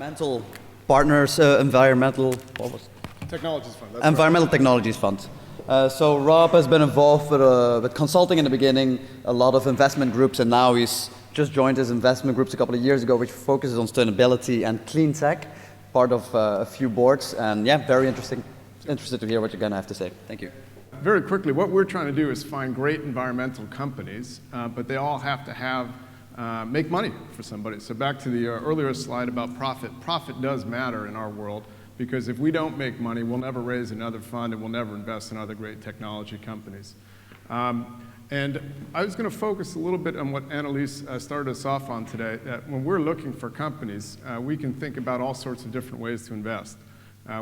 environmental partners, environmental, what was it? Technologies Fund. That's Environmental right. Technologies Fund. So Rob has been involved with consulting in the beginning, a lot of investment groups, and now he's just joined his investment groups a couple of years ago, which focuses on sustainability and clean tech, part of a few boards. And yeah, very interested to hear what you're going to have to say. Thank you. Very quickly, what we're trying to do is find great environmental companies, but they all have to make money for somebody. So back to the earlier slide about profit. Profit does matter in our world, because if we don't make money, we'll never raise another fund and we'll never invest in other great technology companies. And I was going to focus a little bit on what Annalise started us off on today, that when we're looking for companies, we can think about all sorts of different ways to invest.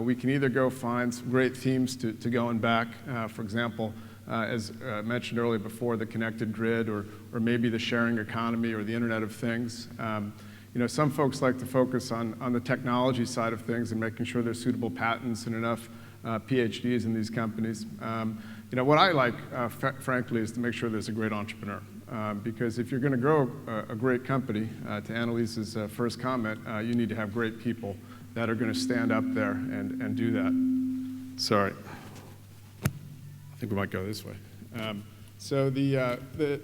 We can either go find some great themes to go and back, for example, as mentioned earlier before, the connected grid, or maybe the sharing economy or the Internet of Things. Some folks like to focus on the technology side of things and making sure there's suitable patents and enough PhDs in these companies. What I like, frankly, is to make sure there's a great entrepreneur. Because if you're going to grow a great company, to Annalise's first comment, you need to have great people that are going to stand up there and do that. Sorry. I think we might go this way. So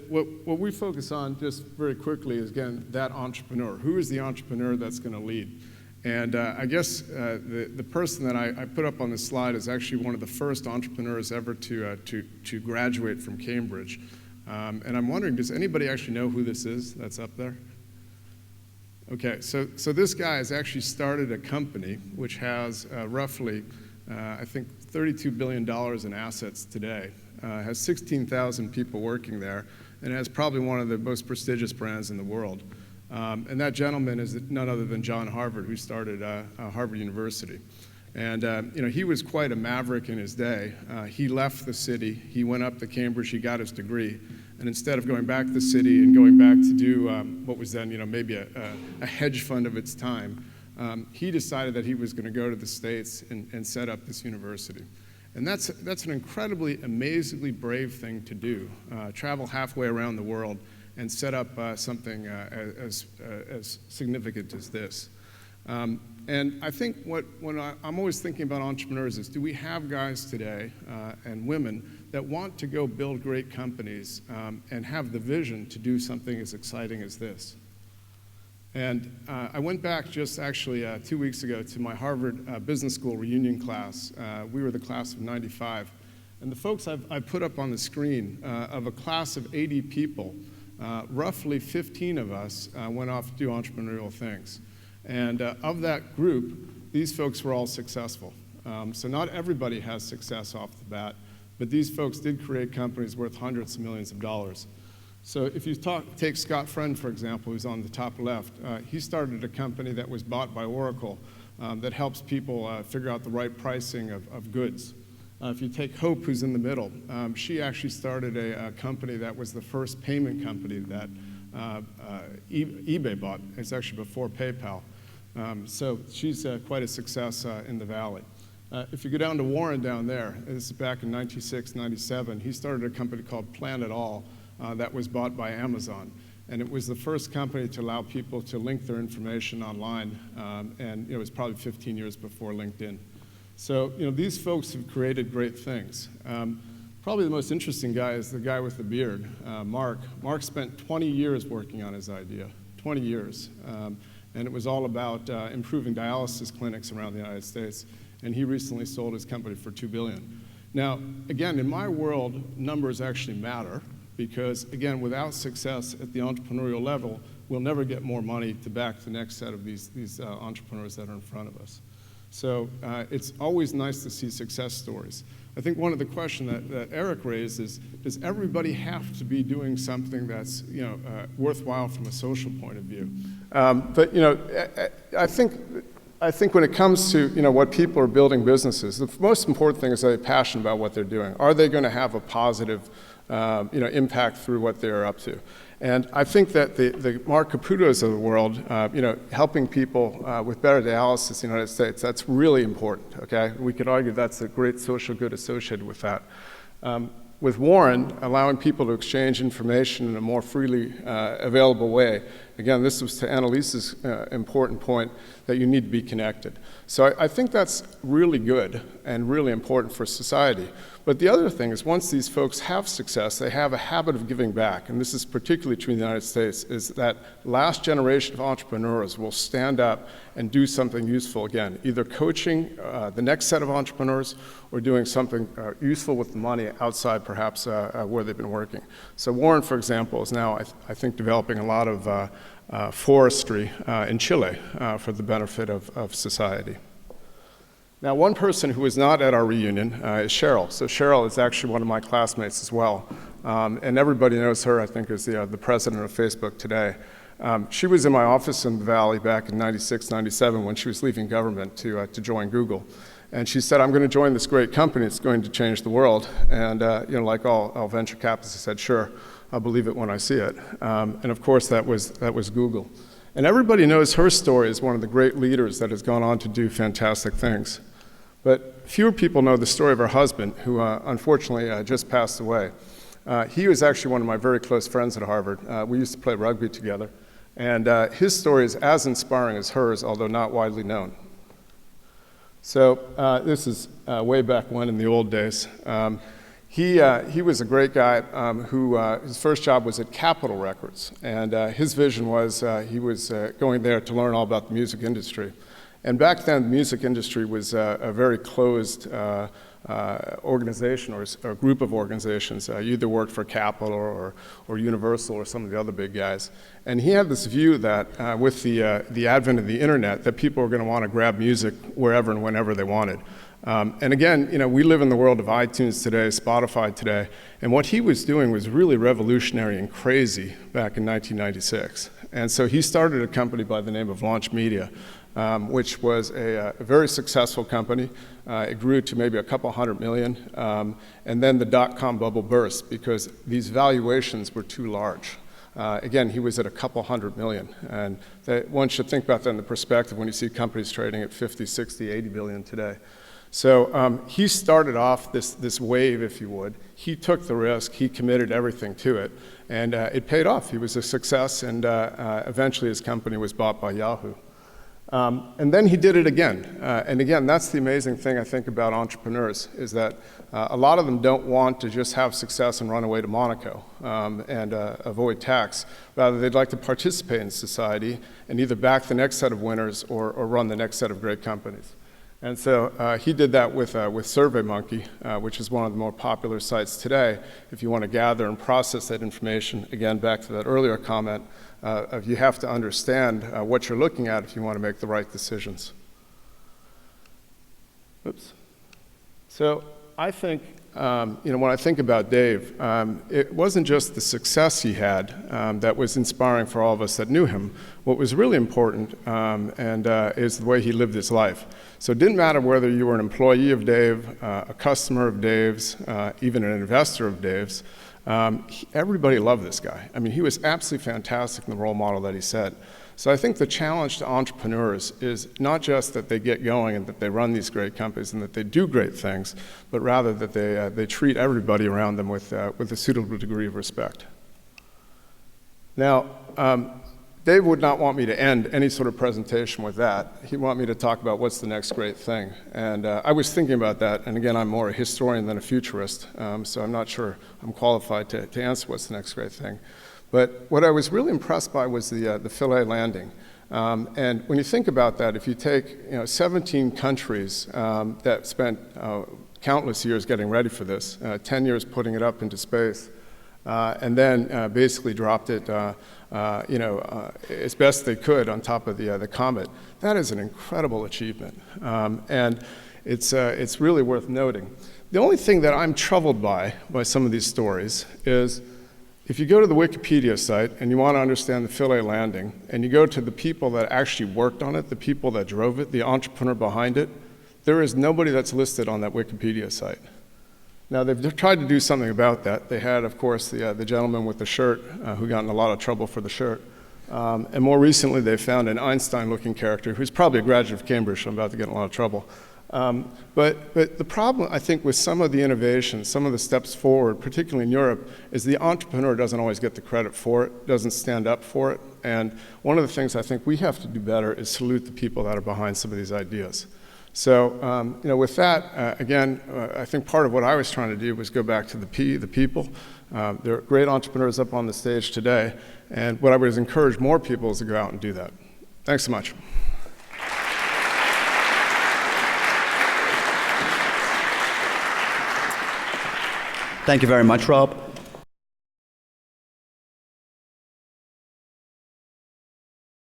what we focus on, just very quickly, is, again, that entrepreneur. Who is the entrepreneur that's going to lead? And I guess the person that I put up on this slide is actually one of the first entrepreneurs ever to graduate from Cambridge. And I'm wondering, does anybody actually know who this is that's up there? Okay, so this guy has actually started a company which has roughly, I think, $32 billion in assets today, has 16,000 people working there, and has probably one of the most prestigious brands in the world. And that gentleman is none other than John Harvard, who started Harvard University. And he was quite a maverick in his day. He left the city, he went up to Cambridge, he got his degree, and instead of going back to the city and going back to do what was then maybe a hedge fund of its time, he decided that he was going to go to the States and set up this university. And that's an incredibly, amazingly brave thing to do, travel halfway around the world and set up something as significant as this. And I think when I'm always thinking about entrepreneurs is, do we have guys today and women that want to go build great companies and have the vision to do something as exciting as this? And I went back just actually 2 weeks ago to my Harvard Business School reunion class. We were the class of '95. And the folks I've put up on the screen of a class of 80 people, roughly 15 of us went off to do entrepreneurial things. And of that group, these folks were all successful. So not everybody has success off the bat, but these folks did create companies worth hundreds of millions of dollars. So if you take Scott Friend, for example, who's on the top left, he started a company that was bought by Oracle that helps people figure out the right pricing of goods. If you take Hope, who's in the middle, she actually started a company that was the first payment company that eBay bought. It's actually before PayPal. So she's quite a success in the Valley. If you go down to Warren down there, this is back in '96, '97, he started a company called Planet All that was bought by Amazon. And it was the first company to allow people to link their information online, and it was probably 15 years before LinkedIn. So these folks have created great things. Probably the most interesting guy is the guy with the beard, Mark. Mark spent 20 years working on his idea, 20 years. And it was all about improving dialysis clinics around the United States. And he recently sold his company for $2 billion. Now, again, in my world, numbers actually matter, because, again, without success at the entrepreneurial level, we'll never get more money to back the next set of these entrepreneurs that are in front of us. So it's always nice to see success stories. I think one of the questions that Erik raised is, does everybody have to be doing something that's worthwhile from a social point of view? But I think when it comes to what people are building businesses, the most important thing is that they're passionate about what they're doing. Are they going to have a positive impact through what they're up to? And I think that the Mark Caputos of the world, helping people with better dialysis in the United States, that's really important, okay? We could argue that's a great social good associated with that. With Warren, allowing people to exchange information in a more freely available way again, this was to Annalise's important point, that you need to be connected. So I think that's really good and really important for society. But the other thing is, once these folks have success, they have a habit of giving back. And this is particularly true in the United States, is that last generation of entrepreneurs will stand up and do something useful again, either coaching the next set of entrepreneurs or doing something useful with the money outside perhaps where they've been working. So Warren, for example, is now, I think, developing a lot of forestry in Chile for the benefit of society. Now, one person who was not at our reunion is Cheryl. So Cheryl is actually one of my classmates as well. And everybody knows her, I think, as the president of Facebook today. She was in my office in the Valley back in 96, 97 when she was leaving government to join Google. And she said, I'm going to join this great company. It's going to change the world. And like all venture capitalists, I said, sure, I'll believe it when I see it. And of course, that was Google. And everybody knows her story as one of the great leaders that has gone on to do fantastic things. But fewer people know the story of her husband, who unfortunately just passed away. He was actually one of my very close friends at Harvard. We used to play rugby together. And his story is as inspiring as hers, although not widely known. So this is way back when in the old days. He was a great guy who his first job was at Capitol Records. And his vision was he was going there to learn all about the music industry. And back then, the music industry was a very closed organization or group of organizations. You either worked for Capitol or Universal or some of the other big guys. And he had this view that with the advent of the internet, that people were going to want to grab music wherever and whenever they wanted. And again, we live in the world of iTunes today, Spotify today, and what he was doing was really revolutionary and crazy back in 1996. And so he started a company by the name of Launch Media, which was a very successful company. It grew to maybe a couple $100 million, and then the dot-com bubble burst because these valuations were too large. Again, he was at a couple $100 million, and one should think about that in the perspective when you see companies trading at 50, 60, 80 billion today. So he started off this wave, if you would. He took the risk, he committed everything to it, and it paid off. He was a success, and eventually his company was bought by Yahoo. And then he did it again. And again, that's the amazing thing I think about entrepreneurs, is that a lot of them don't want to just have success and run away to Monaco and avoid tax. Rather, they'd like to participate in society and either back the next set of winners or run the next set of great companies. And so he did that with SurveyMonkey, which is one of the more popular sites today. If you want to gather and process that information, again, back to that earlier comment, you have to understand what you're looking at if you want to make the right decisions. Oops. So I think, when I think about Dave, it wasn't just the success he had that was inspiring for all of us that knew him. What was really important is the way he lived his life. So it didn't matter whether you were an employee of Dave, a customer of Dave's, even an investor of Dave's. Everybody loved this guy. I mean, he was absolutely fantastic in the role model that he set. So I think the challenge to entrepreneurs is not just that they get going and that they run these great companies and that they do great things, but rather that they treat everybody around them with a suitable degree of respect. Now, Dave would not want me to end any sort of presentation with that. He'd want me to talk about what's the next great thing. And I was thinking about that, and again, I'm more a historian than a futurist, so I'm not sure I'm qualified to answer what's the next great thing. But what I was really impressed by was the Philae landing. And when you think about that, if you take 17 countries that spent countless years getting ready for this, 10 years putting it up into space, and then basically dropped it as best they could on top of the comet, that is an incredible achievement. And it's really worth noting. The only thing that I'm troubled by some of these stories is if you go to the Wikipedia site and you want to understand the Philae landing, and you go to the people that actually worked on it, the people that drove it, the entrepreneur behind it, there is nobody that's listed on that Wikipedia site. Now, they've tried to do something about that. They had, of course, the gentleman with the shirt who got in a lot of trouble for the shirt. And more recently, they found an Einstein-looking character who's probably a graduate of Cambridge, so I'm about to get in a lot of trouble. But the problem, I think, with some of the innovations, some of the steps forward, particularly in Europe, is the entrepreneur doesn't always get the credit for it, doesn't stand up for it. And one of the things I think we have to do better is salute the people that are behind some of these ideas. So, with that, again, I think part of what I was trying to do was go back to the people. There are great entrepreneurs up on the stage today, and what I would encourage more people is to go out and do that. Thanks so much. Thank you very much, Rob.